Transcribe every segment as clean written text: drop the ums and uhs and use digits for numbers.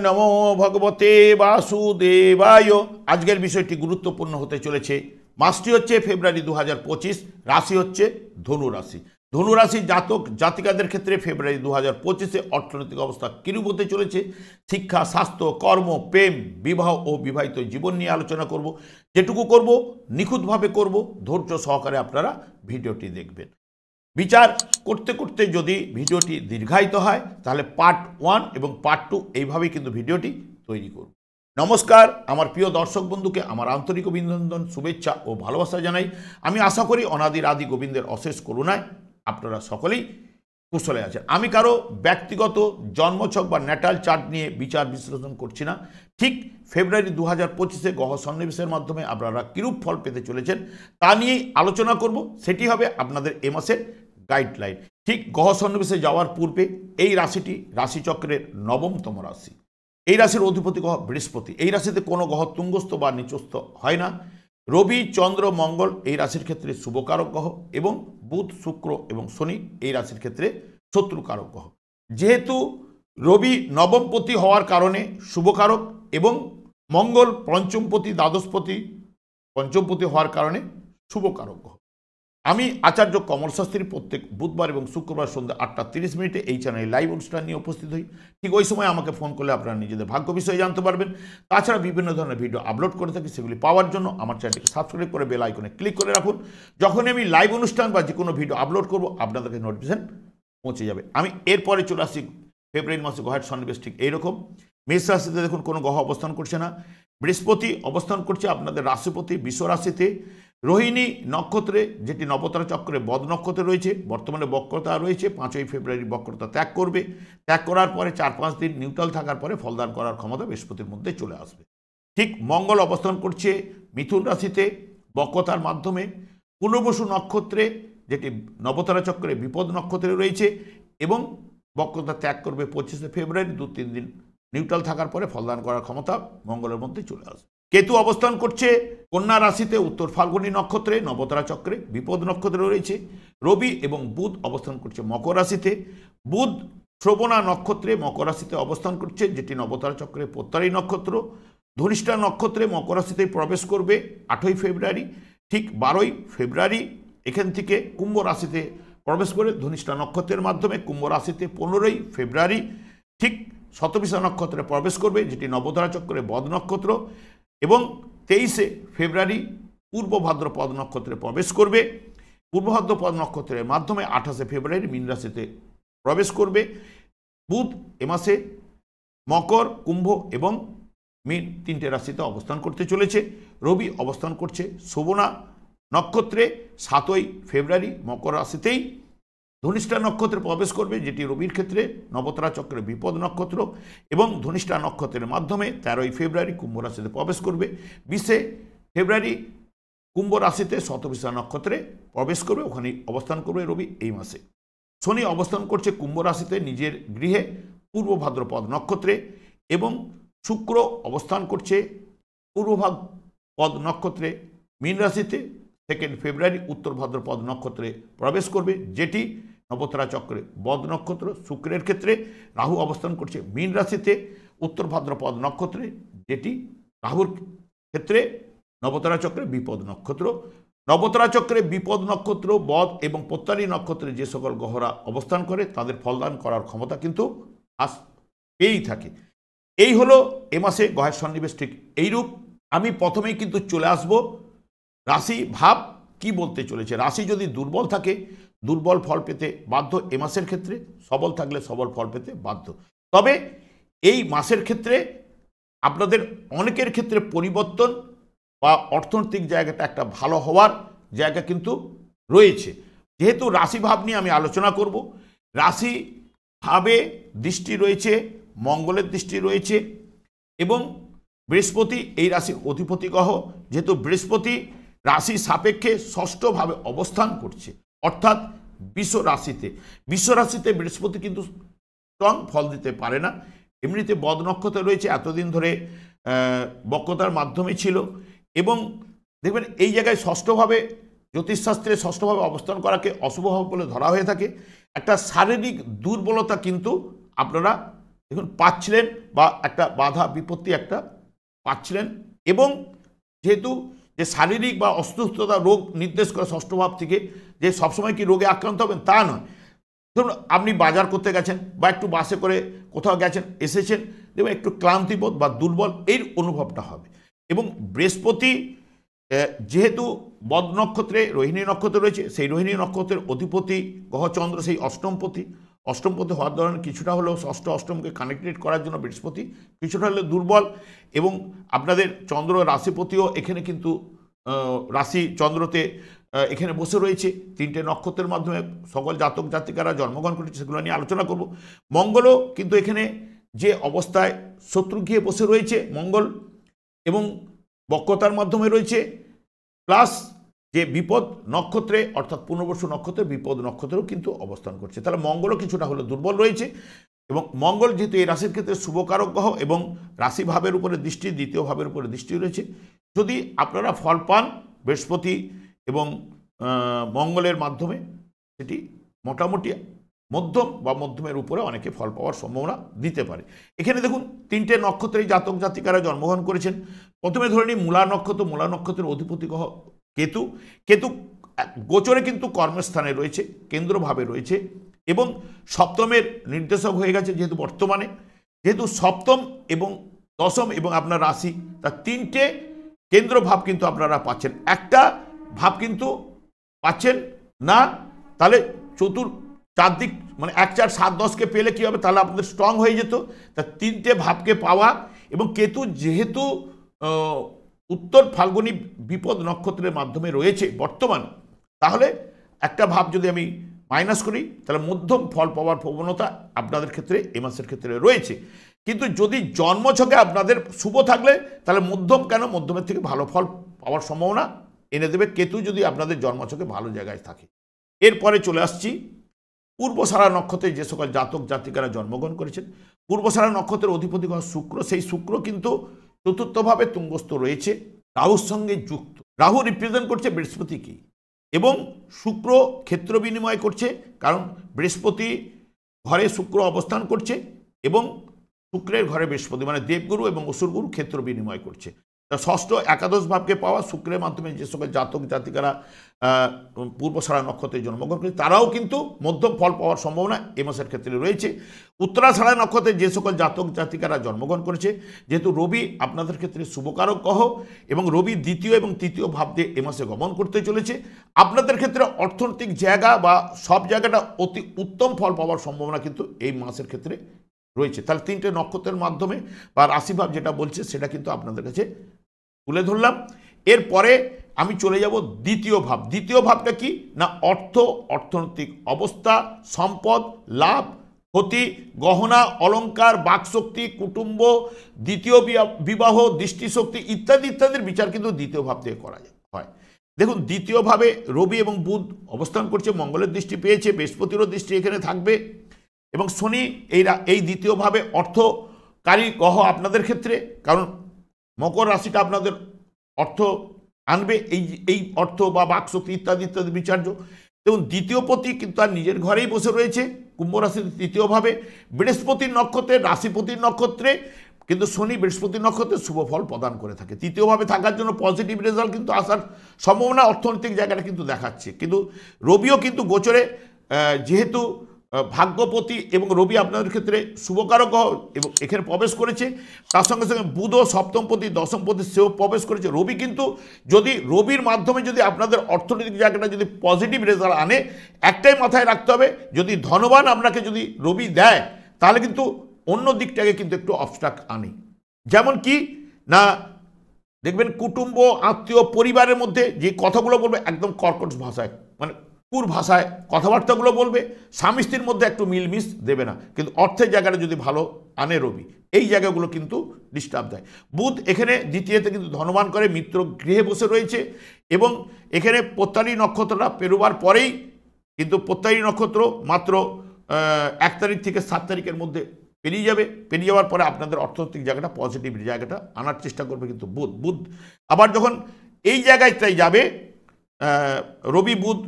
নমো ভগবতে বাসুদেবায়। আজকের বিষয়টি গুরুত্বপূর্ণ হতে চলেছে। মাসটি হচ্ছে ফেব্রুয়ারি 2025, রাশি হচ্ছে ধনু রাশি। ধনু রাশি জাতক জাতিকাদের ক্ষেত্রে ফেব্রুয়ারি 2025-এ অর্থনৈতিক অবস্থা কিরূপ হতে চলেছে, শিক্ষা, স্বাস্থ্য, কর্ম, প্রেম, বিবাহ ও বিবাহিত জীবন নিয়ে আলোচনা করব। যেটুকু করব নিখুঁতভাবে করব, ধৈর্য সহকারে আপনারা ভিডিওটি দেখবেন। বিচার করতে করতে যদি ভিডিওটি দীর্ঘায়িত হয় তাহলে পার্ট 1 এবং পার্ট 2 এইভাবেই কিন্তু ভিডিওটি তৈরি করব। নমস্কার, আমার প্রিয় দর্শক বন্ধুকে আমার আন্তরিক অভিনন্দন, শুভেচ্ছা ও ভালোবাসা জানাই। আমি আশা করি অনাদির আদি গোবিন্দের অশেষ করুণায় আপনারা সকলেই কুশলে আছেন। আমি কারো ব্যক্তিগত জন্মছক বা ন্যাটাল চার্ট নিয়ে বিচার বিশ্লেষণ করছি না। ঠিক ফেব্রুয়ারি 2025-এ গ্রহ সন্নিবেশের মাধ্যমে আপনারা কিরূপ ফল পেতে চলেছেন তা নিয়েই আলোচনা করব। সেটি হবে আপনাদের এ মাসের গাইডলাইন। ঠিক গ্রহ সন্নিবেশে যাওয়ার পূর্বে এই রাশিটি রাশিচক্রের 9মতম রাশি। এই রাশির অধিপতি গ্রহ বৃহস্পতি। এই রাশিতে কোনো গ্রহ তুঙ্গস্থ বা নিচস্থ হয় না। রবি, চন্দ্র, মঙ্গল এই রাশির ক্ষেত্রে শুভকারক গ্রহ এবং বুধ, শুক্র এবং শনি এই রাশির ক্ষেত্রে শত্রুকারক গ্রহ। যেহেতু রবি নবমপতি হওয়ার কারণে শুভকারক এবং মঙ্গল পঞ্চমপতি, দ্বাদশপতি, পঞ্চমপতি হওয়ার কারণে শুভকারক গ্রহ। আমি আচার্য কমল শাস্ত্রী প্রত্যেক বুধবার এবং শুক্রবার সন্ধ্যা 8:30 এই চ্যানেলে লাইভ অনুষ্ঠান নিয়ে উপস্থিত হই। ঠিক ওই সময় আমাকে ফোন করলে আপনারা নিজেদের ভাগ্য বিষয়ে জানতে পারবেন। তাছাড়া বিভিন্ন ধরনের ভিডিও আপলোড করে থাকি, সেগুলি পাওয়ার জন্য আমার চ্যানেলটিকে সাবস্ক্রাইব করে বেল আইকনে ক্লিক করে রাখুন। যখন আমি লাইভ অনুষ্ঠান বা যে কোনো ভিডিও আপলোড করব আপনাদেরকে নোটিফিকেশন পৌঁছে যাবে। আমি এরপরে চলে আসছি ফেব্রুয়ারি মাসে গ্রহের সন্নিবেশ ঠিক এইরকম। মেষ রাশিতে দেখুন কোনো গ্রহ অবস্থান করছে না। বৃহস্পতি অবস্থান করছে আপনাদের রাশিপতি বিশ্ব রাশিতে। রোহিণী নক্ষত্রে, যেটি নবতারা চক্রে বদ নক্ষত্রে রয়েছে, বর্তমানে বক্রতা রয়েছে। 5ই ফেব্রুয়ারি বক্রতা ত্যাগ করবে। ত্যাগ করার পরে 4-5 দিন নিউট্রাল থাকার পরে ফলদান করার ক্ষমতা বৃহস্পতির মধ্যে চলে আসবে। ঠিক মঙ্গল অবস্থান করছে মিথুন রাশিতে বক্রতার মাধ্যমে। পুনর্বসু নক্ষত্রে, যেটি নবতারা চক্রে বিপদ নক্ষত্রে রয়েছে এবং বক্রতা ত্যাগ করবে 25শে ফেব্রুয়ারি। 2-3 দিন নিউট্রাল থাকার পরে ফলদান করার ক্ষমতা মঙ্গলের মধ্যে চলে আসবে। কেতু অবস্থান করছে কন্যা রাশিতে উত্তর ফাল্গুনী নক্ষত্রে, নবতারা চক্রে বিপদ নক্ষত্রে রয়েছে। রবি এবং বুধ অবস্থান করছে মকর রাশিতে। বুধ শ্রবণা নক্ষত্রে মকর রাশিতে অবস্থান করছে, যেটি নবতারা চক্রে প্রত্যারী নক্ষত্র। ধনিষ্ঠা নক্ষত্রে মকর রাশিতে প্রবেশ করবে 8ই ফেব্রুয়ারি। ঠিক 12ই ফেব্রুয়ারি এখান থেকে কুম্ভ রাশিতে প্রবেশ করে ধনিষ্ঠা নক্ষত্রের মাধ্যমে কুম্ভ রাশিতে 15ই ফেব্রুয়ারি ঠিক শতবিশা নক্ষত্রে প্রবেশ করবে, যেটি নবতারা চক্রে বদ নক্ষত্র এবং 23শে ফেব্রুয়ারি পূর্ব ভাদ্রপদ নক্ষত্রে প্রবেশ করবে। পূর্ব ভাদ্রপদ নক্ষত্রের মাধ্যমে 28শে ফেব্রুয়ারি মীন রাশিতে প্রবেশ করবে। বুধ এ মাসে মকর, কুম্ভ এবং মীন 3টে রাশিতে অবস্থান করতে চলেছে। রবি অবস্থান করছে শোভনা নক্ষত্রে 7ই ফেব্রুয়ারি মকর রাশিতেই। ধনিষ্ঠা নক্ষত্রে প্রবেশ করবে, যেটি রবির ক্ষেত্রে নবতারা চক্রের বিপদ নক্ষত্র এবং ধনিষ্ঠা নক্ষত্রের মাধ্যমে 13ই ফেব্রুয়ারি কুম্ভ রাশিতে প্রবেশ করবে। 20শে ফেব্রুয়ারি কুম্ভ রাশিতে শতবিশা নক্ষত্রে প্রবেশ করবে, ওখানে অবস্থান করবে রবি এই মাসে। শনি অবস্থান করছে কুম্ভ রাশিতে নিজের গৃহে পূর্ব ভাদ্রপদ নক্ষত্রে এবং শুক্র অবস্থান করছে পূর্ব ভাদ্রপদ নক্ষত্রে মীন রাশিতে 2 ফেব্রুয়ারি উত্তর ভাদ্রপদ নক্ষত্রে প্রবেশ করবে, যেটি নবতারা চক্রে বদ নক্ষত্র। শুক্রের ক্ষেত্রে রাহু অবস্থান করছে মীন রাশিতে উত্তর ভাদ্রপদ নক্ষত্রে, যেটি রাহুর ক্ষেত্রে নবতারা চক্রে বিপদ নক্ষত্র। নবতারা চক্রে বিপদ নক্ষত্র, বদ এবং প্রত্যারী নক্ষত্রে যে সকল গ্রহরা অবস্থান করে তাদের ফলদান করার ক্ষমতা কিন্তু পেয়েই থাকে। এই হলো এ মাসে গ্রহের সন্নিবেশ ঠিক এইরূপ। আমি প্রথমেই কিন্তু চলে আসব রাশি ভাব কি বলতে চলেছে। রাশি যদি দুর্বল থাকে দুর্বল ফল পেতে বাধ্য এ মাসের ক্ষেত্রে, সবল থাকলে সবল ফল পেতে বাধ্য। তবে এই মাসের ক্ষেত্রে আপনাদের অনেকের ক্ষেত্রে পরিবর্তন বা অর্থনৈতিক জায়গাটা একটা ভালো হওয়ার জায়গা কিন্তু রয়েছে। যেহেতু রাশি ভাব নিয়ে আমি আলোচনা করব, রাশি ভাবে দৃষ্টি রয়েছে, মঙ্গলের দৃষ্টি রয়েছে এবং বৃহস্পতি এই রাশির অধিপতি গ্রহ। যেহেতু বৃহস্পতি রাশি সাপেক্ষে ষষ্ঠভাবে অবস্থান করছে, অর্থাৎ বিশ্ব রাশিতে বৃহস্পতি কিন্তু স্ট্রং ফল দিতে পারে না। এমনিতে বদ নক্ষত্রে রয়েছে, এতদিন ধরে বক্রতার মাধ্যমে ছিল এবং দেখবেন এই জায়গায় ষষ্ঠভাবে জ্যোতিষশাস্ত্রে ষষ্ঠভাবে অবস্থান করাকে অশুভভাব বলে ধরা হয়ে থাকে। একটা শারীরিক দুর্বলতা কিন্তু আপনারা দেখুন পাচ্ছিলেন বা একটা বাধা বিপত্তি একটা পাচ্ছিলেন, এবং যেহেতু যে শারীরিক বা অসুস্থতা রোগ নির্দেশ করে ষষ্ঠ ভাব থেকে, যে সবসময় কি রোগে আক্রান্ত হবেন তা নয়। ধরুন আপনি বাজার করতে গেছেন বা একটু বাসে করে কোথাও গেছেন, এসেছেন, দেখবেন একটু ক্লান্তিবোধ বা দুর্বল এই অনুভবটা হবে। এবং বৃহস্পতি যেহেতু বদ নক্ষত্রে রোহিণী নক্ষত্র রয়েছে, সেই রোহিণী নক্ষত্রের অধিপতি গ্রহ চন্দ্র সেই অষ্টমপতি হওয়ার ধরনের কিছুটা হলেও ষষ্ঠ অষ্টমকে কানেক্টেড করার জন্য বৃহস্পতি কিছুটা হলেও দুর্বল। এবং আপনাদের চন্দ্র রাশিপতিও এখানে কিন্তু রাশি চন্দ্রতে এখানে বসে রয়েছে। 3টে নক্ষত্রের মাধ্যমে সকল জাতক জাতিকারা জন্মগ্রহণ করেছে, সেগুলো নিয়ে আলোচনা করব। মঙ্গলও কিন্তু এখানে যে অবস্থায় শত্রু গিয়ে বসে রয়েছে মঙ্গল, এবং বক্রতার মাধ্যমে রয়েছে, প্লাস যে বিপদ নক্ষত্রে অর্থাৎ পুনর্বসু নক্ষত্রে বিপদ নক্ষত্রেও কিন্তু অবস্থান করছে। তাহলে মঙ্গলও কিছুটা হলে দুর্বল রয়েছে। এবং মঙ্গল যেহেতু এই রাশির ক্ষেত্রে শুভকারক গ্রহ এবং রাশি ভাবের উপরে দৃষ্টি, দ্বিতীয় ভাবের উপরে দৃষ্টি রয়েছে, যদি আপনারা ফল পান বৃহস্পতি এবং মঙ্গলের মাধ্যমে, সেটি মোটামুটি মধ্যম বা মধ্যমের উপরে অনেকে ফল পাওয়ার সম্ভাবনা দিতে পারে। এখানে দেখুন 3টে নক্ষত্রেই জাতক জাতিকারা জন্মগ্রহণ করেছেন। প্রথমে ধরে নিই মূলা নক্ষত্রের অধিপতি গ্রহ কেতু। কেতু গোচরে কিন্তু কর্মস্থানে রয়েছে, কেন্দ্রভাবে রয়েছে, এবং সপ্তমের নির্দেশক হয়ে গেছে। যেহেতু বর্তমানে যেহেতু সপ্তম এবং দশম এবং আপনার রাশি, তার 3টে কেন্দ্র ভাব কিন্তু আপনারা পাচ্ছেন, একটা ভাব কিন্তু পাচ্ছেন না। তাহলে চারদিক মানে 1, 4, 7, 10কে পেলে কী হবে, তাহলে আপনাদের স্ট্রং হয়ে যেত। তা 3টে ভাবকে পাওয়া, এবং কেতু যেহেতু উত্তর ফাল্গুনী বিপদ নক্ষত্রের মাধ্যমে রয়েছে বর্তমান, তাহলে একটা ভাব যদি আমি মাইনাস করি, তাহলে মধ্যম ফল পাওয়ার প্রবণতা আপনাদের ক্ষেত্রে এ মাসের ক্ষেত্রে রয়েছে। কিন্তু যদি জন্মছকে আপনাদের শুভ থাকলে, তাহলে মধ্যম কেন, মধ্যমের থেকে ভালো ফল পাওয়ার সম্ভাবনা এনে দেবে কেতু, যদি আপনাদের জন্মছকে ভালো জায়গায় থাকে। এরপরে চলে আসছি পূর্বসারা নক্ষত্রে যে সকল জাতক জাতিকারা জন্মগ্রহণ করেছেন। পূর্বসারা নক্ষত্রের অধিপতি গ্রহ শুক্র, সেই শুক্র কিন্তু চতুর্থভাবে তুঙ্গস্থ রয়েছে, রাহুর সঙ্গে যুক্ত। রাহু রিপ্রেজেন্ট করছে বৃহস্পতিকে, এবং শুক্র ক্ষেত্র বিনিময় করছে, কারণ বৃহস্পতি ঘরে শুক্র অবস্থান করছে, এবং শুক্রের ঘরে বৃহস্পতি মানে দেবগুরু এবং অসুরগুরু ক্ষেত্র বিনিময় করছে। ষষ্ঠ একাদশ ভাবকে পাওয়া শুক্রের মাধ্যমে যে সকল জাতক জাতিকারা পূর্বসারা নক্ষত্রে জন্মগ্রহণ করে, তারাও কিন্তু মধ্যম ফল পাওয়ার সম্ভাবনা এ মাসের ক্ষেত্রে রয়েছে। উত্তরাষাঢ়া নক্ষত্রে যে সকল জাতক জাতিকারা জন্মগ্রহণ করেছে, যেহেতু রবি আপনাদের ক্ষেত্রে শুভকারক গ্রহ, এবং রবি দ্বিতীয় এবং তৃতীয় ভাব দিয়ে এ মাসে গমন করতে চলেছে, আপনাদের ক্ষেত্রে অর্থনৈতিক জায়গা বা সব জায়গাটা অতি উত্তম ফল পাওয়ার সম্ভাবনা কিন্তু এই মাসের ক্ষেত্রে রয়েছে। তাহলে 3টে নক্ষত্রের মাধ্যমে বা রাশিভাব যেটা বলছে সেটা কিন্তু আপনাদের কাছে তুলে ধরলাম। এরপরে আমি চলে যাব দ্বিতীয় ভাব। দ্বিতীয় ভাবটা কি না, অর্থনৈতিক অবস্থা, সম্পদ, লাভ, ক্ষতি, গহনা অলঙ্কার, বাকশক্তি, কুটুম্ব, দ্বিতীয় বিবাহ, দৃষ্টিশক্তি ইত্যাদি ইত্যাদির বিচার কিন্তু দ্বিতীয় ভাব থেকে করা হয়। দেখুন দ্বিতীয়ভাবে রবি এবং বুধ অবস্থান করছে, মঙ্গলের দৃষ্টি পেয়েছে, বৃহস্পতিরও দৃষ্টি এখানে থাকবে, এবং শনি এই দ্বিতীয়ভাবে অর্থকারী গ্রহ আপনাদের ক্ষেত্রে, কারণ মকর রাশিটা আপনাদের অর্থ আনবে, এই অর্থ বা বাকশক্তি ইত্যাদি ইত্যাদি বিচার্য। এবং দ্বিতীয় পতি কিন্তু তার নিজের ঘরেই বসে রয়েছে কুম্ভ রাশির তৃতীয়ভাবে, বৃহস্পতির নক্ষত্রে, রাশিপতির নক্ষত্রে, কিন্তু শনি বৃহস্পতির নক্ষত্রে শুভ ফল প্রদান করে থাকে। তৃতীয়ভাবে থাকার জন্য পজিটিভ রেজাল্ট কিন্তু আসার সম্ভাবনা অর্থনৈতিক জায়গাটা কিন্তু দেখাচ্ছে। কিন্তু রবিও কিন্তু গোচরে যেহেতু ভাগ্যপতি এবং রবি আপনাদের ক্ষেত্রে শুভকারক এবং এখানে প্রবেশ করেছে, তার সঙ্গে সঙ্গে বুধও সপ্তমপতি দশমপতি সেও প্রবেশ করেছে। রবি কিন্তু যদি রবির মাধ্যমে যদি আপনাদের অর্থনৈতিক জায়গাটা যদি পজিটিভ রেজাল্ট আনে, একটাই মাথায় রাখতে হবে, যদি ধনবান আপনাকে যদি রবি দেয়, তাহলে কিন্তু অন্য দিকটাকে কিন্তু একটু অবস্ট্রাক আনে। যেমন কি না, দেখবেন কুটুম্ব আত্মীয় পরিবারের মধ্যে যে কথাগুলো বলবে একদম কর্কশ ভাষায়, মানে পুর ভাষায় কথাবার্তাগুলো বলবে, স্বামী স্ত্রীর মধ্যে একটু মিলমিশ দেবে না, কিন্তু অর্থের জায়গাটা যদি ভালো আনে রবি, এই জায়গাগুলো কিন্তু ডিস্টার্ব দেয়। বুধ এখানে দ্বিতীয়তে কিন্তু ধনবান করে, মিত্র গৃহে বসে রয়েছে, এবং এখানে প্রত্যারী নক্ষত্রটা পেরোবার পরেই কিন্তু প্রত্যারী নক্ষত্র মাত্র 1 তারিখ থেকে 7 তারিখের মধ্যে পেরিয়ে যাবে। পেরিয়ে যাওয়ার পরে আপনাদের অর্থনৈতিক জায়গাটা পজিটিভ জায়গাটা আনার চেষ্টা করবে কিন্তু বুধ। আবার যখন এই জায়গাটাই যাবে রবি বুধ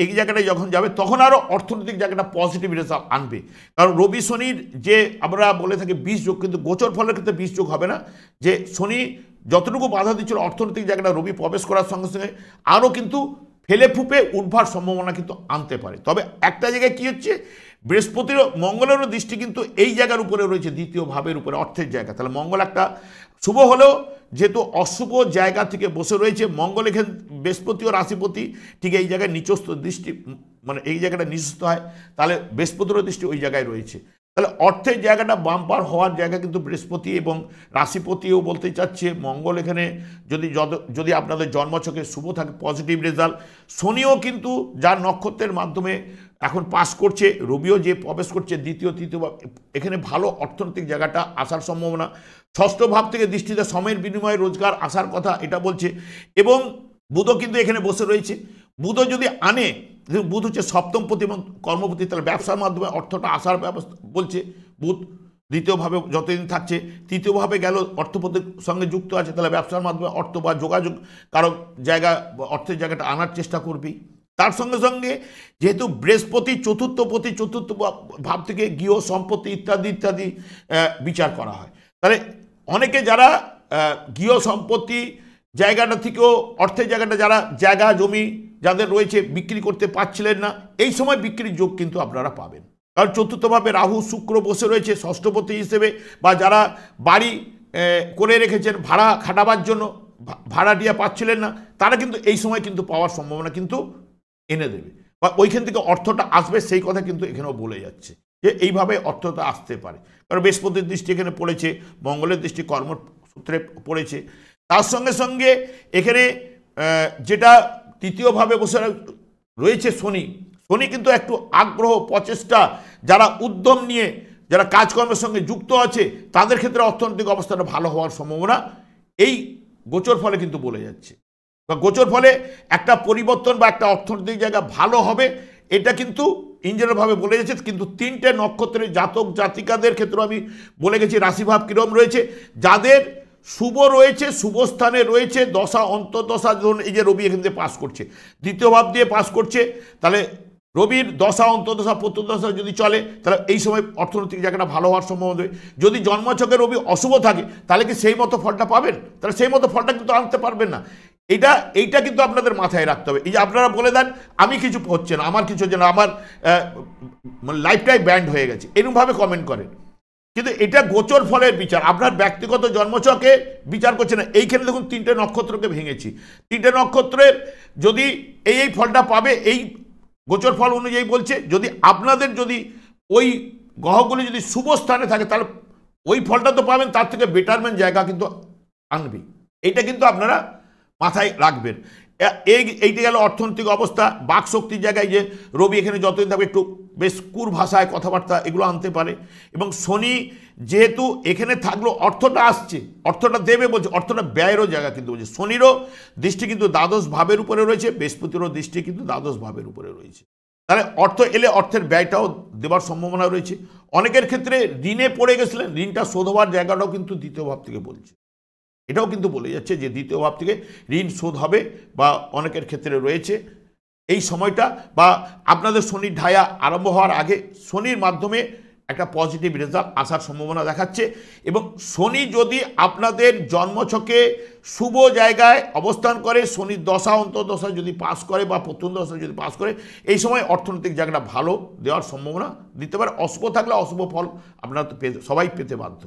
এই জায়গাটায় যখন যাবে তখন আরও অর্থনৈতিক জায়গাটা পজিটিভ রেজাল্ট আনবে। কারণ রবি শনির যে আমরা বলে থাকি 20 যোগ, কিন্তু গোচর ফলের ক্ষেত্রে 20 যোগ হবে না। যে শনি যতটুকু বাধা দিচ্ছিল অর্থনৈতিক জায়গাটা রবি প্রবেশ করার সঙ্গে সঙ্গে আরও কিন্তু ফেলে ফুপে উঠবার সম্ভাবনা কিন্তু আনতে পারে। তবে একটা জায়গায় কি হচ্ছে, বৃহস্পতির মঙ্গলেরও দৃষ্টি কিন্তু এই জায়গার উপরে রয়েছে, দ্বিতীয় ভাবের উপরে, অর্থের জায়গা। তাহলে মঙ্গল একটা শুভ হলেও যেহেতু অশুভ জায়গা থেকে বসে রয়েছে, মঙ্গল এখানে বৃহস্পতি ও রাশিপতি ঠিক এই জায়গায় নিচস্থ দৃষ্টি, মানে এই জায়গাটা নিচস্থ হয়, তাহলে বৃহস্পতিরও দৃষ্টি ওই জায়গায় রয়েছে। তাহলে অর্থের জায়গাটা বাম্পার হওয়ার জায়গা কিন্তু বৃহস্পতি এবং রাশিপতিও বলতে চাচ্ছে। মঙ্গল এখানে যদি আপনাদের জন্মছকে শুভ থাকে পজিটিভ রেজাল্ট। শনিও কিন্তু যার নক্ষত্রের মাধ্যমে এখন পাস করছে, রবিও যে প্রবেশ করছে দ্বিতীয় তৃতীয় ভাব, এখানে ভালো অর্থনৈতিক জায়গাটা আসার সম্ভাবনা। ষষ্ঠ ভাব থেকে দৃষ্টিতে সময়ের বিনিময়ে রোজগার আসার কথা এটা বলছে। এবং বুধও কিন্তু এখানে বসে রয়েছে। বুধও যদি আনে, বুধ হচ্ছে সপ্তমপতি এবং কর্মপতি, তাহলে ব্যবসার মাধ্যমে অর্থটা আসার ব্যবস্থা বলছে। বুধ দ্বিতীয়ভাবে যতদিন থাকছে, তৃতীয়ভাবে গেল অর্থপতির সঙ্গে যুক্ত আছে, তাহলে ব্যবসার মাধ্যমে অর্থ বা যোগাযোগ কারো জায়গা, অর্থের জায়গাটা আনার চেষ্টা করবি। তার সঙ্গে সঙ্গে যেহেতু বৃহস্পতি চতুর্থপতি, চতুর্থ ভাব থেকে গৃহ সম্পত্তি ইত্যাদি ইত্যাদি বিচার করা হয়। তাহলে অনেকে যারা গৃহ সম্পত্তি জায়গাটা থেকেও অর্থের জায়গাটা, যারা জায়গা জমি যাদের রয়েছে বিক্রি করতে পারছিলেন না, এই সময় বিক্রির যোগ কিন্তু আপনারা পাবেন। কারণ চতুর্থভাবে রাহু শুক্র বসে রয়েছে ষষ্ঠপতি হিসেবে, বা যারা বাড়ি করে রেখেছেন ভাড়া খাটাবার জন্য, ভাড়াটিয়া পাচ্ছিলেন না, তারা কিন্তু এই সময় কিন্তু পাওয়ার সম্ভাবনা কিন্তু এনে দেবে, বা ওইখান থেকে অর্থটা আসবে, সেই কথা কিন্তু এখানেও বলে যাচ্ছে যে এইভাবে অর্থটা আসতে পারে। কারণ বৃহস্পতির দৃষ্টি এখানে পড়েছে, মঙ্গলের দৃষ্টি কর্মসূত্রে পড়েছে। তার সঙ্গে সঙ্গে এখানে যেটা তৃতীয়ভাবে বসে রয়েছে শনি, শনি কিন্তু একটু আগ্রহ প্রচেষ্টা, যারা উদ্যম নিয়ে যারা কাজকর্মের সঙ্গে যুক্ত আছে তাদের ক্ষেত্রে অর্থনৈতিক অবস্থাটা ভালো হওয়ার সম্ভাবনা এই গোচর ফলে কিন্তু বলে যাচ্ছে। বা গোচর ফলে একটা পরিবর্তন বা একটা অর্থনৈতিক জায়গা ভালো হবে, এটা কিন্তু ইঞ্জিনিয়ারভাবে বলে যাচ্ছে। কিন্তু 3টে নক্ষত্রের জাতক জাতিকাদের ক্ষেত্রে আমি বলে গেছি রাশিভাব কীরকম রয়েছে। যাদের শুভ রয়েছে, শুভ স্থানে রয়েছে, দশা অন্তর্দশা, ধরুন এই যে রবি এখান থেকে পাস করছে, দ্বিতীয় ভাব দিয়ে পাস করছে, তাহলে রবির দশা অন্তর্দশা প্রত্যদশা যদি চলে, তাহলে এই সময় অর্থনৈতিক জায়গাটা ভালো হওয়ার সম্ভাবনা হবে। যদি জন্মছকে রবি অশুভ থাকে, তাহলে কি সেই মতো ফলটা পাবেন? তাহলে সেই মতো ফলটা কিন্তু আনতে পারবেন না। এইটা কিন্তু আপনাদের মাথায় রাখতে হবে। এই যে আপনারা বলে দেন আমি কিছু হচ্ছে না, আমার কিছু হচ্ছে না, আমার লাইফটাই ব্যান্ড হয়ে গেছে, এরকমভাবে কমেন্ট করেন, কিন্তু এটা গোচর ফলের বিচার, আপনার ব্যক্তিগত জন্মছকে বিচার করছে না। এইখানে দেখুন 3টে নক্ষত্রকে ভেঙেছি, 3টে নক্ষত্রের যদি এই ফলটা পাবে, এই গোচর ফল অনুযায়ী বলছে। যদি আপনাদের যদি ওই গ্রহগুলি যদি শুভ স্থানে থাকে, তাহলে ওই ফলটা তো পাবেন, তার থেকে বেটারমেন্ট জায়গা কিন্তু আনবে। এইটা কিন্তু আপনারা মাথায় রাখবেন। এইটা গেল অর্থনৈতিক অবস্থা। বাক শক্তির জায়গায় যে রবি এখানে যতদিন থাকবে একটু বেশ কুর ভাষায় কথাবার্তা এগুলো আনতে পারে। এবং শনি যেহেতু এখানে থাকলো, অর্থটা আসছে, অর্থটা দেবে বলছে, অর্থটা ব্যয়েরও জায়গা কিন্তু বলছে। শনিরও দৃষ্টি কিন্তু দ্বাদশ ভাবের উপরে রয়েছে, বৃহস্পতিরও দৃষ্টি কিন্তু দ্বাদশ ভাবের উপরে রয়েছে। তাহলে অর্থ এলে অর্থের ব্যয়টাও দেওয়ার সম্ভাবনা রয়েছে। অনেকের ক্ষেত্রে ঋণে পড়ে গেছিলেন, ঋণটা শোধ হওয়ার জায়গাটাও কিন্তু দ্বিতীয় ভাব থেকে বলছে। এটাও কিন্তু বলে যাচ্ছে যে দ্বিতীয় ভাব থেকে ঋণ শোধ হবে, বা অনেকের ক্ষেত্রে রয়েছে এই সময়টা, বা আপনাদের শনির ঢায়া আরম্ভ হওয়ার আগে শনির মাধ্যমে একটা পজিটিভ রেজাল্ট আসার সম্ভাবনা দেখাচ্ছে। এবং শনি যদি আপনাদের জন্মছকে শুভ জায়গায় অবস্থান করে, শনির দশা অন্তর্দশা যদি পাস করে বা প্রথম দশা যদি পাস করে, এই সময় অর্থনৈতিক জায়গাটা ভালো দেওয়ার সম্ভাবনা দিতে পারে। অশুভ থাকলে অশুভ ফল আপনারা তো সবাই পেতে বাধ্য।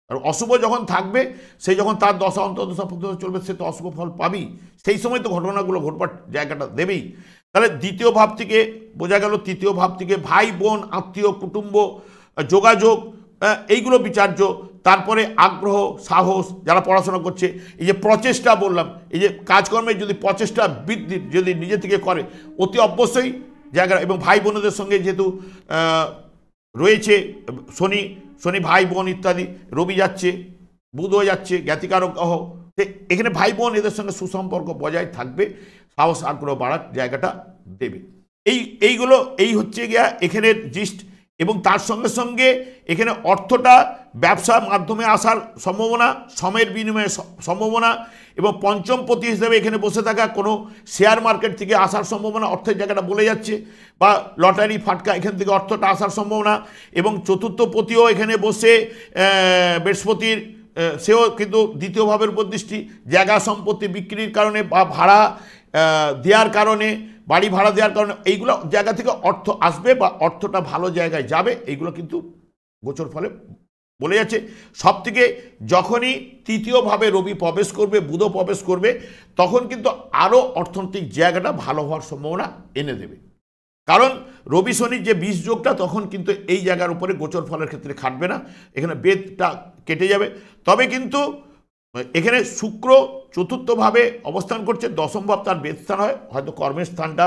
আর অশুভ যখন থাকবে, সেই যখন তার দশা অন্তর্দশা প্রত্যদশা চলবে, সে তো অশুভ ফল পাবেই, সেই সময় তো ঘটনাগুলো ঘটবার জায়গাটা দেবেই। তাহলে দ্বিতীয় ভাব থেকে বোঝা গেল, তৃতীয় ভাব থেকে ভাই বোন আত্মীয় কুটুম্ব যোগাযোগ, এইগুলো বিচার্য। তারপরে আগ্রহ সাহস, যারা পড়াশোনা করছে, এই যে প্রচেষ্টা বললাম, এই যে কাজকর্মের যদি প্রচেষ্টা বৃদ্ধি যদি নিজে থেকে করে, অতি অবশ্যই জায়গা। এবং ভাই বোনদের সঙ্গে যেহেতু রয়েছে শনি ভাই বোন ইত্যাদি, রবি যাচ্ছে, বুধও যাচ্ছে, জ্ঞাতিকারক গ্রহ, এখানে ভাই বোন এদের সঙ্গে সুসম্পর্ক বজায় থাকবে, সাহস আগ্রহ বাড়ার জায়গাটা দেবে। এইগুলো এই হচ্ছে গিয়া এখানের জিস্ট। এবং তার সঙ্গে সঙ্গে এখানে অর্থটা ব্যবসার মাধ্যমে আসার সম্ভাবনা, সময়ের বিনিময়ে সম্ভাবনা, এবং পঞ্চমপতি হিসেবে এখানে বসে থাকা কোনো শেয়ার মার্কেট থেকে আসার সম্ভাবনা, অর্থের জায়গাটা বলে যাচ্ছে, বা লটারি ফাটকা এখান থেকে অর্থটা আসার সম্ভাবনা। এবং চতুর্থপতিও এখানে বসে বৃহস্পতির, সেও কিন্তু দ্বিতীয় ভাবের উপর দৃষ্টি, জায়গা সম্পত্তি বিক্রির কারণে বা ভাড়া দেওয়ার কারণে, বাড়ি ভাড়া দেওয়ার কারণে এইগুলো জায়গা থেকে অর্থ আসবে বা অর্থটা ভালো জায়গায় যাবে, এইগুলো কিন্তু গোচর ফলে বলে যাচ্ছে। সব থেকে যখনই তৃতীয়ভাবে রবি প্রবেশ করবে, বুধ প্রবেশ করবে, তখন কিন্তু আরও অর্থনৈতিক জায়গাটা ভালো হওয়ার সম্ভাবনা এনে দেবে। কারণ রবি শনির যে 20 যোগটা তখন কিন্তু এই জায়গার উপরে গোচর ফলের ক্ষেত্রে খাটবে না, এখানে বেদটা কেটে যাবে। তবে কিন্তু এখানে শুক্র চতুর্থভাবে অবস্থান করছে, দশম ভাব তার বেদ স্থান হয়, হয়তো কর্মের স্থানটা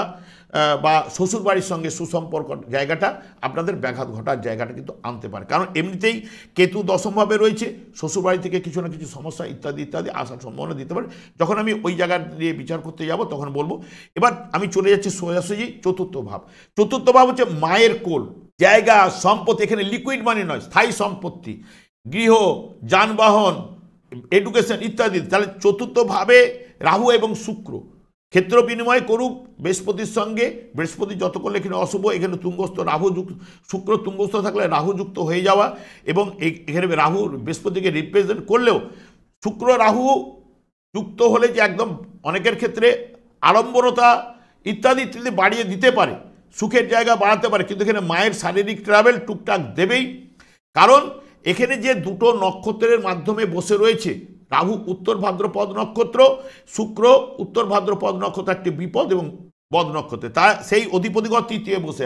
বা শ্বশুর বাড়ির সঙ্গে সুসম্পর্ক জায়গাটা আপনাদের ব্যাঘাত ঘটার জায়গাটা কিন্তু আনতে পারে। কারণ এমনিতেই কেতু দশমভাবে রয়েছে, শ্বশুর বাড়ি থেকে কিছু না কিছু সমস্যা ইত্যাদি ইত্যাদি আসার সম্ভাবনা দিতে পারে। যখন আমি ওই জায়গা দিয়ে বিচার করতে যাব তখন বলবো। এবার আমি চলে যাচ্ছি সোজাসুজি চতুর্থ ভাব। চতুর্থ ভাব হচ্ছে মায়ের কোল, জায়গা, সম্পত্তি, এখানে লিকুইড মানি নয়, স্থায়ী সম্পত্তি, গৃহ, যানবাহন, এডুকেশন ইত্যাদি। তাহলে চতুর্থভাবে রাহু এবং শুক্র ক্ষেত্র বিনিময় করুক বৃহস্পতির সঙ্গে, বৃহস্পতি যত করলে এখানে অশুভ, এখানে তুঙ্গস্থ রাহু যুক্ত, শুক্র তুঙ্গস্থ থাকলে রাহু যুক্ত হয়ে যাওয়া, এবং এখানে রাহু বৃহস্পতিকে রিপ্রেজেন্ট করলেও শুক্র রাহু যুক্ত হলে যে একদম অনেকের ক্ষেত্রে আড়ম্বরতা ইত্যাদি ইত্যাদি বাড়িয়ে দিতে পারে, সুখের জায়গা বাড়াতে পারে, কিন্তু এখানে মায়ের শারীরিক ট্রাভেল টুকটাক দেবেই। কারণ এখানে যে দুটো নক্ষত্রের মাধ্যমে বসে রয়েছে, রাহু উত্তর ভাদ্রপদ নক্ষত্র, শুক্র উত্তর ভাদ্রপদ নক্ষত্র একটি বিপদ এবং বদ নক্ষত্রে, তা সেই অধিপতিগত তৃতীয় বসে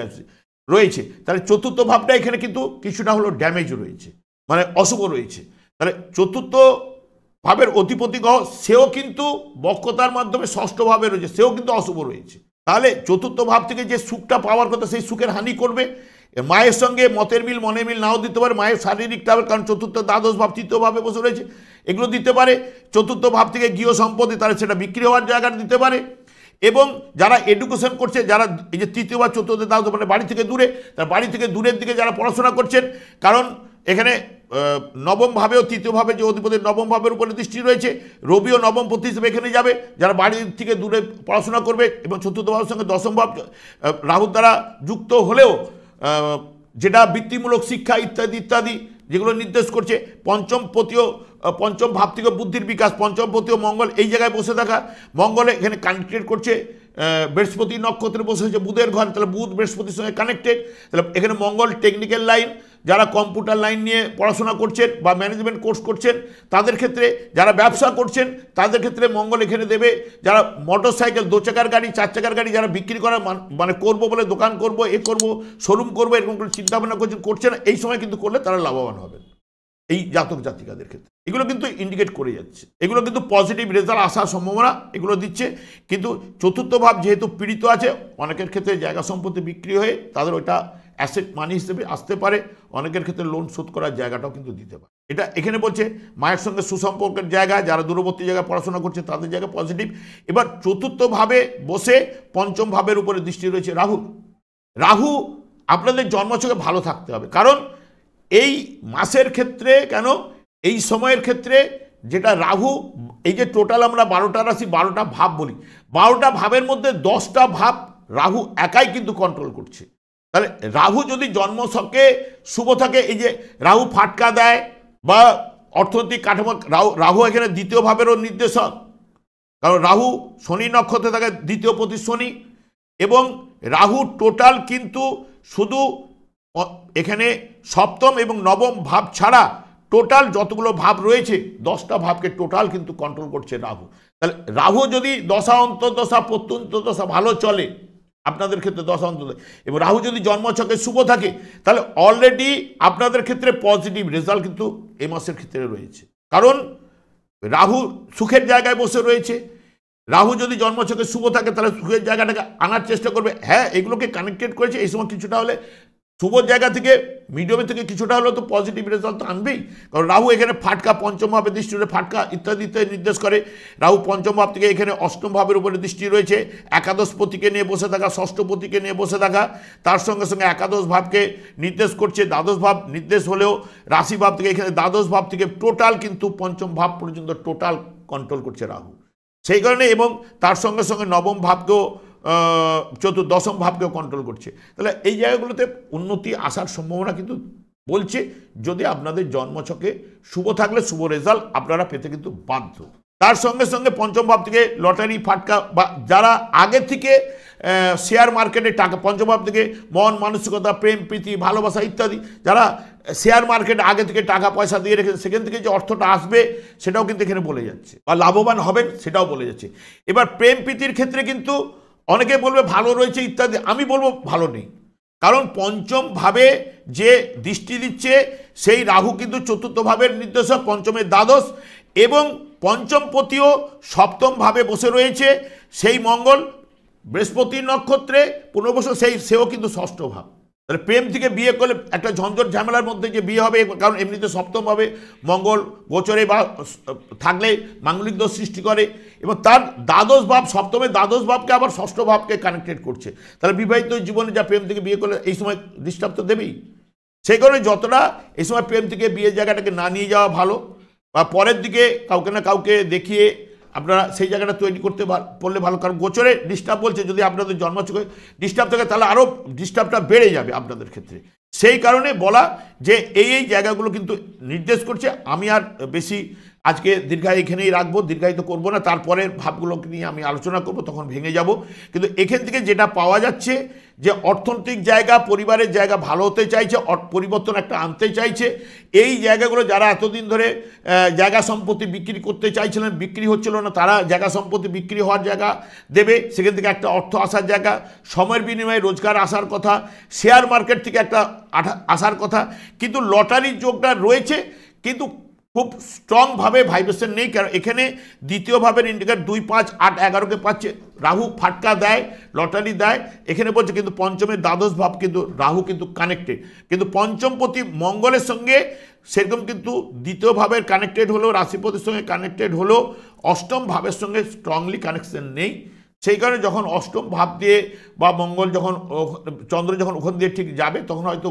রয়েছে। তাহলে চতুর্থ ভাবটা এখানে কিন্তু কিছুটা হলো ড্যামেজ রয়েছে, মানে অশুভ রয়েছে। তাহলে চতুর্থ ভাবের অধিপতি গ্রহ সেও কিন্তু বক্রতার মাধ্যমে ষষ্ঠ ভাবে রয়েছে, সেও কিন্তু অশুভ রয়েছে। তাহলে চতুর্থ ভাব থেকে যে সুখটা পাওয়ার কথা সেই সুখের হানি করবে। মায়ের সঙ্গে মতের মিল মনের মিল নাও দিতে পারে, মায়ের শারীরিক ট্রাভেল, কারণ চতুর্থ দ্বাদশ ভাব তৃতীয়ভাবে বসে রয়েছে, এগুলো দিতে পারে। চতুর্থ ভাব থেকে গৃহ সম্পত্তি, তাহলে সেটা বিক্রি হওয়ার জায়গাটা দিতে পারে। এবং যারা এডুকেশন করছে, যারা এই যে তৃতীয় বা চতুর্থ দ্বাদশ মানে বাড়ি থেকে দূরে, তার বাড়ি থেকে দূরের দিকে যারা পড়াশোনা করছেন, কারণ এখানে নবম ভাবেও তৃতীয় ভাবে যে অধিপতির নবম ভাবের উপরে দৃষ্টি রয়েছে, রবিও নবম পতি হিসেবে এখানে যাবে, যারা বাড়ি থেকে দূরে পড়াশোনা করবে। এবং চতুর্থ ভাবের সঙ্গে দশম ভাব রাহুর দ্বারা যুক্ত হলেও যেটা বৃত্তিমূলক শিক্ষা ইত্যাদি ইত্যাদি যেগুলো নির্দেশ করছে। পঞ্চম ভাব থেকে বুদ্ধির বিকাশ, পঞ্চমপতিও মঙ্গল এই জায়গায় বসে থাকা, মঙ্গলে এখানে কানেক্টেড করছে বৃহস্পতি নক্ষত্রে বসে হয়েছে বুধের ঘর, তাহলে বুধ বৃহস্পতির সঙ্গে কানেক্টেড। তাহলে এখানে মঙ্গল টেকনিক্যাল লাইন, যারা কম্পিউটার লাইন নিয়ে পড়াশোনা করছেন বা ম্যানেজমেন্ট কোর্স করছেন তাদের ক্ষেত্রে, যারা ব্যবসা করছেন তাদের ক্ষেত্রে মঙ্গল এখানে দেবে। যারা মোটর সাইকেল, 2 চাকার গাড়ি, 4 চাকার গাড়ি যারা বিক্রি করা মানে করবো বলে দোকান করব, করবো শোরুম করবো, এরকম করে চিন্তাভাবনা করছেন, এই সময় কিন্তু করলে তারা লাভবান হবেন এই জাতক জাতিকাদের ক্ষেত্রে। এগুলো কিন্তু ইন্ডিকেট করে যাচ্ছে, এগুলো কিন্তু পজিটিভ রেজাল্ট আসার সম্ভাবনা এগুলো দিচ্ছে। কিন্তু চতুর্থ ভাব যেহেতু পীড়িত আছে, অনেকের ক্ষেত্রে জায়গা সম্পত্তি বিক্রি হয়ে তাদের ওইটা অ্যাসেট মানি হিসেবে আসতে পারে, অনেকের ক্ষেত্রে লোন শোধ করার জায়গাটাও কিন্তু দিতে পারে। এটা এখানে বলছে মায়ের সঙ্গে সুসম্পর্কের জায়গা, যারা দূরবর্তী জায়গায় পড়াশোনা করছে তাদের জায়গা পজিটিভ। এবার চতুর্থ ভাবে বসে পঞ্চম ভাবের উপরে দৃষ্টি রয়েছে রাহু আপনাদের জন্মছকে ভালো থাকতে হবে। কারণ এই মাসের ক্ষেত্রে কেন এই সময়ের ক্ষেত্রে যেটা রাহু, এই যে টোটাল আমরা 12টা রাশি 12টা ভাব বলি, 12টা ভাবের মধ্যে 10টা ভাব রাহু একাই কিন্তু কন্ট্রোল করছে। তাহলে রাহু যদি জন্মছকে শুভ থাকে, এই যে রাহু ফাটকা দেয় বা অর্থনৈতিক কাঠামো, রাহু এখানে দ্বিতীয় ভাবেরও নির্দেশক, কারণ রাহু শনি নক্ষত্রে থাকে, দ্বিতীয় পতি শনি, এবং রাহু টোটাল কিন্তু শুধু এখানে সপ্তম এবং নবম ভাব ছাড়া টোটাল যতগুলো ভাব রয়েছে 10টা ভাবকে টোটাল কিন্তু কন্ট্রোল করছে রাহু। তাহলে রাহু যদি দশা অন্তর্দশা প্রত্যন্তদশা ভালো চলে আপনাদের ক্ষেত্রে, দশা অন্তর্দশা, এবং রাহু যদি জন্মছকে শুভ থাকে, তাহলে অলরেডি আপনাদের ক্ষেত্রে পজিটিভ রেজাল্ট কিন্তু এই মাসের ক্ষেত্রে রয়েছে। কারণ রাহু সুখের জায়গায় বসে রয়েছে, রাহু যদি জন্মছকে শুভ থাকে তাহলে সুখের জায়গাটাকে আনার চেষ্টা করবে। হ্যাঁ, এগুলোকে কানেক্টেড করেছে, এই সময় কিছুটা হলে শুভ জায়গা থেকে মিডিয়ামের থেকে কিছুটা হলেও তো পজিটিভ রেজাল্ট তো আনবেই, কারণ রাহু এখানে ফাটকা পঞ্চম ভাবে দৃষ্টি রয়েছে, ফাটকা ইত্যাদিতে নির্দেশ করে। রাহু পঞ্চম ভাব থেকে এখানে অষ্টম ভাবের উপরে দৃষ্টি রয়েছে, একাদশ পতিকে নিয়ে বসে থাকা, ষষ্ঠ পতিকে নিয়ে বসে থাকা, তার সঙ্গে সঙ্গে একাদশ ভাবকে নির্দেশ করছে। দ্বাদশ ভাব নির্দেশ হলেও রাশি ভাব থেকে এখানে দ্বাদশ ভাব থেকে টোটাল কিন্তু পঞ্চম ভাব পর্যন্ত টোটাল কন্ট্রোল করছে রাহু। সেই কারণে এবং তার সঙ্গে সঙ্গে নবম ভাবকেও দশম ভাবকেও কন্ট্রোল করছে। তাহলে এই জায়গাগুলোতে উন্নতি আসার সম্ভাবনা কিন্তু বলছে, যদি আপনাদের জন্মছকে শুভ থাকলে শুভ রেজাল্ট আপনারা পেতে কিন্তু বাধ্য। তার সঙ্গে সঙ্গে পঞ্চম ভাব থেকে লটারি ফাটকা বা যারা আগে থেকে শেয়ার মার্কেটে টাকা, পঞ্চম ভাব থেকে মন মানসিকতা, প্রেম প্রীতি ভালোবাসা ইত্যাদি, যারা শেয়ার মার্কেটে আগে থেকে টাকা পয়সা দিয়ে রেখেছে, সেখান থেকে যে অর্থটা আসবে সেটাও কিন্তু এখানে বলে যাচ্ছে, বা লাভবান হবেন সেটাও বলে যাচ্ছে। এবার প্রেম প্রীতির ক্ষেত্রে কিন্তু অনেকে বলবে ভালো রয়েছে ইত্যাদি, আমি বলবো ভালো নেই, কারণ পঞ্চম ভাবে যে দৃষ্টি দিচ্ছে সেই রাহু কিন্তু চতুর্থ ভাবের নির্দেশক, পঞ্চমের দ্বাদশ, এবং পঞ্চম পতিও সপ্তম ভাবে বসে রয়েছে। সেই মঙ্গল বৃহস্পতির নক্ষত্রে পুনর্বসু, সেও কিন্তু ষষ্ঠ ভাব। তাহলে প্রেম থেকে বিয়ে করলে একটা ঝঞ্ঝট ঝামেলার মধ্যে যে বিয়ে হবে, কারণ এমনিতে সপ্তমভাবে মঙ্গল গোচরে বা থাকলে মাঙ্গলিক দোষ সৃষ্টি করে, এবং তার দ্বাদশ ভাব, সপ্তমের দ্বাদশ ভাবকে আবার ষষ্ঠ ভাবকে কানেক্টেড করছে। তাহলে বিবাহিত জীবনে যা প্রেম থেকে বিয়ে করলে এই সময় ডিস্টার্ব তো দেবেই। সেই কারণে যতটা এই সময় প্রেম থেকে বিয়ের জায়গাটাকে না নিয়ে যাওয়া ভালো, বা পরের দিকে কাউকে না কাউকে দেখিয়ে আপনারা সেই জায়গাটা তৈরি করতে পারলে ভালো। কারণ গোচরে ডিস্টার্ব বলছে, যদি আপনাদের জন্মছকে ডিস্টার্ব থাকে তাহলে আরও ডিস্টার্বটা বেড়ে যাবে আপনাদের ক্ষেত্রে। সেই কারণে বলা যে এই জায়গাগুলো কিন্তু নির্দেশ করছে। আমি আর বেশি আজকে এখানেই রাখবো, দীর্ঘায়িত করবো না, তারপরের ভাবগুলোকে নিয়ে আমি আলোচনা করব, তখন ভেঙে যাব। কিন্তু এখান থেকে যেটা পাওয়া যাচ্ছে যে অর্থনৈতিক জায়গা, পরিবারের জায়গা ভালো হতে চাইছে, পরিবর্তন একটা আনতে চাইছে। এই জায়গাগুলো যারা এতদিন ধরে জায়গা সম্পত্তি বিক্রি করতে চাইছিলেন, বিক্রি হচ্ছিল না, তারা জায়গা সম্পত্তি বিক্রি হওয়ার জায়গা দেবে, সেখান থেকে একটা অর্থ আসার জায়গা, সময়ের বিনিময়ে রোজগার আসার কথা, শেয়ার মার্কেট থেকে একটা আসার কথা। কিন্তু লটারির যোগটা রয়েছে, কিন্তু খুব স্ট্রংভাবে ভাইব্রেশন নেই, কারণ এখানে দ্বিতীয় ভাবের ইন্ডিকেটর 2, 5, 8, 11কে পাচ্ছে। রাহু ফাটকা দেয়, লটারি দেয়, এখানে বলছে, কিন্তু পঞ্চমের দ্বাদশ ভাব কিন্তু রাহু কিন্তু কানেক্টেড, কিন্তু পঞ্চমপতি মঙ্গলের সঙ্গে সেরকম কিন্তু দ্বিতীয় ভাবের কানেক্টেড হলেও, রাশিপতির সঙ্গে কানেক্টেড হলেও অষ্টম ভাবের সঙ্গে স্ট্রংলি কানেকশন নেই। সেই কারণে যখন অষ্টম ভাব দিয়ে বা মঙ্গল যখন, চন্দ্র যখন ওখান দিয়ে ঠিক যাবে, তখন হয়তো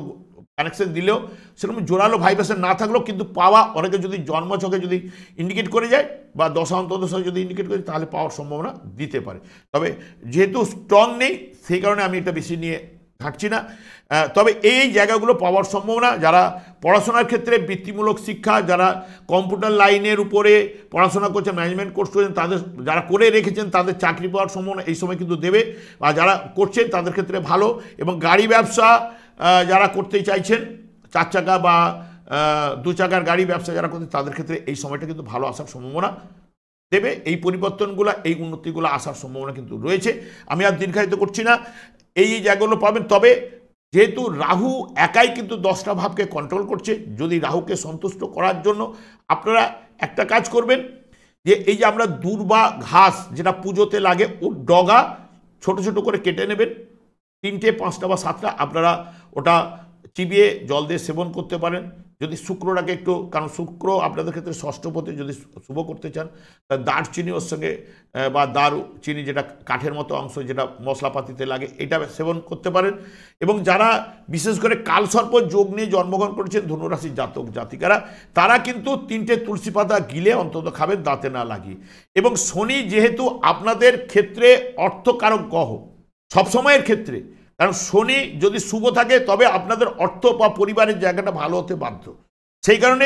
কানেকশন দিলেও সেরকম জোরালো ভাইব্রেশন না থাকলেও কিন্তু পাওয়া, অনেকে যদি জন্মছকে যদি ইন্ডিকেট করে যায় বা দশা অন্তর্দশা যদি ইন্ডিকেট করে, তাহলে পাওয়ার সম্ভাবনা দিতে পারে। তবে যেহেতু স্ট্রং নেই, সেই কারণে আমি এটা বেশি নিয়ে ঘাটছি না। তবে এই জায়গাগুলো পাওয়ার সম্ভাবনা, যারা পড়াশোনার ক্ষেত্রে বৃত্তিমূলক শিক্ষা, যারা কম্পিউটার লাইনের উপরে পড়াশোনা করছেন, ম্যানেজমেন্ট কোর্স করছেন, তাদের যারা করে রেখেছেন তাদের চাকরি পাওয়ার সম্ভাবনা এই সময় কিন্তু দেবে, বা যারা করছেন তাদের ক্ষেত্রে ভালো। এবং গাড়ি ব্যবসা যারা করতে চাইছেন, 4 চাকা বা 2 চাকার গাড়ি ব্যবসা যারা করতে, তাদের ক্ষেত্রে এই সময়টা কিন্তু ভালো আসার সম্ভাবনা দেবে। এই পরিবর্তনগুলো, এই উন্নতিগুলো আসার সম্ভাবনা কিন্তু রয়েছে। আমি আর দীর্ঘায়িত করছি না, এই জায়গাগুলো পাবেন। তবে যেহেতু রাহু একাই কিন্তু 10টা ভাবকে কন্ট্রোল করছে, যদি রাহুকে সন্তুষ্ট করার জন্য আপনারা একটা কাজ করবেন, যে এই যে আমরা দূর্বা ঘাস যেটা পুজোতে লাগে, ওর ডগা ছোট ছোট করে কেটে নেবেন, 3টে 5টা বা 7টা, আপনারা ওটা চিবিয়ে জল দিয়ে সেবন করতে পারেন। যদি শুক্রটাকে একটু, কারণ শুক্র আপনাদের ক্ষেত্রে ষষ্ঠপতি, যদি শুভ করতে চান, দারচিনি ওর সঙ্গে বা চিনি, যেটা কাঠের মতো অংশ, যেটা মশলাপাতিতে লাগে, এটা সেবন করতে পারেন। এবং যারা বিশেষ করে কালসর্প যোগ নিয়ে জন্মগ্রহণ করেছেন ধনুরাশির জাতক জাতিকারা, তারা কিন্তু 3টে তুলসী পাতা গিলে অন্তত খাবেন, দাঁতে না লাগিয়ে। এবং শনি যেহেতু আপনাদের ক্ষেত্রে অর্থকারক গ্রহ সবসময়ের ক্ষেত্রে, কারণ শনি যদি শুভ থাকে তবে আপনাদের অর্থ বা পরিবারের জায়গাটা ভালো হতে বাধ্য। সেই কারণে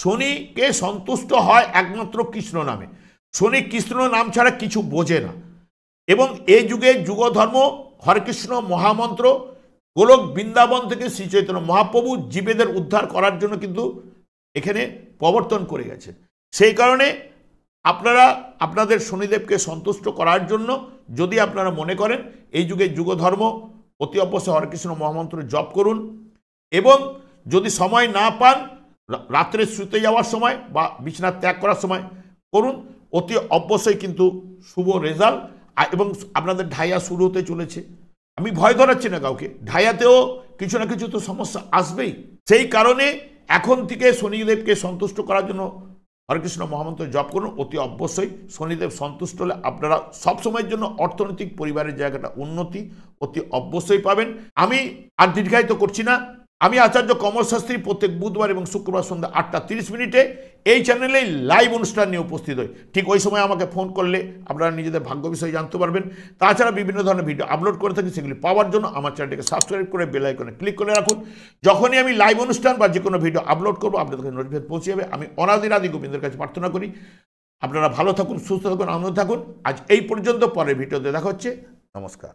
শনিকে সন্তুষ্ট হয় একমাত্র কৃষ্ণ নামে। শনি কৃষ্ণ নাম ছাড়া কিছু বোঝে না। এবং এই যুগে যুগধর্ম হরেকৃষ্ণ মহামন্ত্র গোলক বৃন্দাবন থেকে শ্রী চৈতন্য মহাপ্রভু জীবেদের উদ্ধার করার জন্য কিন্তু এখানে প্রবর্তন করে গেছে। সেই কারণে আপনারা আপনাদের শনিদেবকে সন্তুষ্ট করার জন্য, যদি আপনারা মনে করেন এই যুগে যুগধর্ম, অতি অবশ্যই হরেকৃষ্ণ মহামন্ত্র জপ করুন। এবং যদি সময় না পান, রাত্রে শুতে যাওয়ার সময় বা বিছানা ত্যাগ করার সময় করুন, অতি অবশ্যই কিন্তু শুভ রেজাল্ট। এবং আপনাদের ঢাইয়া শুরু হতে চলেছে। আমি ভয় ধরাচ্ছি না কাউকে, ঢাইয়াতেও কিছু না কিছু তো সমস্যা আসবেই। সেই কারণে এখন থেকে শনিদেবকে সন্তুষ্ট করার জন্য হরেকৃষ্ণ মহামন্ত্র জপ করুন। অতি অবশ্যই শনিদেব সন্তুষ্ট হলে আপনারা সবসময়ের জন্য অর্থনৈতিক পরিবারের জায়গাটা উন্নতি অতি অবশ্যই পাবেন। আমি আর দীর্ঘায়িত করছি না। আমি আচার্য কমল শাস্ত্রী প্রত্যেক বুধবার এবং শুক্রবার সন্ধ্যা 8:30 এই চ্যানেলে লাইভ অনুষ্ঠান নিয়ে উপস্থিত হই। ঠিক ওই সময় আমাকে ফোন করলে আপনারা নিজেদের ভাগ্য বিষয়ে জানতে পারবেন। তাছাড়া বিভিন্ন ধরনের ভিডিও আপলোড করে থাকি, সেগুলি পাওয়ার জন্য আমার চ্যানেলটিকে সাবস্ক্রাইব করে বেল আইকনে ক্লিক করে রাখুন। যখনই আমি লাইভ অনুষ্ঠান বা যে কোনো ভিডিও আপলোড করবো আপনাদের কাছে নোটিফিকেশন পৌঁছে যাবে। আমি অনাদিরাদি গোবিন্দের কাছে প্রার্থনা করি আপনারা ভালো থাকুন, সুস্থ থাকুন, আনন্দ থাকুন। আজ এই পর্যন্ত, পরের ভিডিওতে দেখা হচ্ছে। নমস্কার।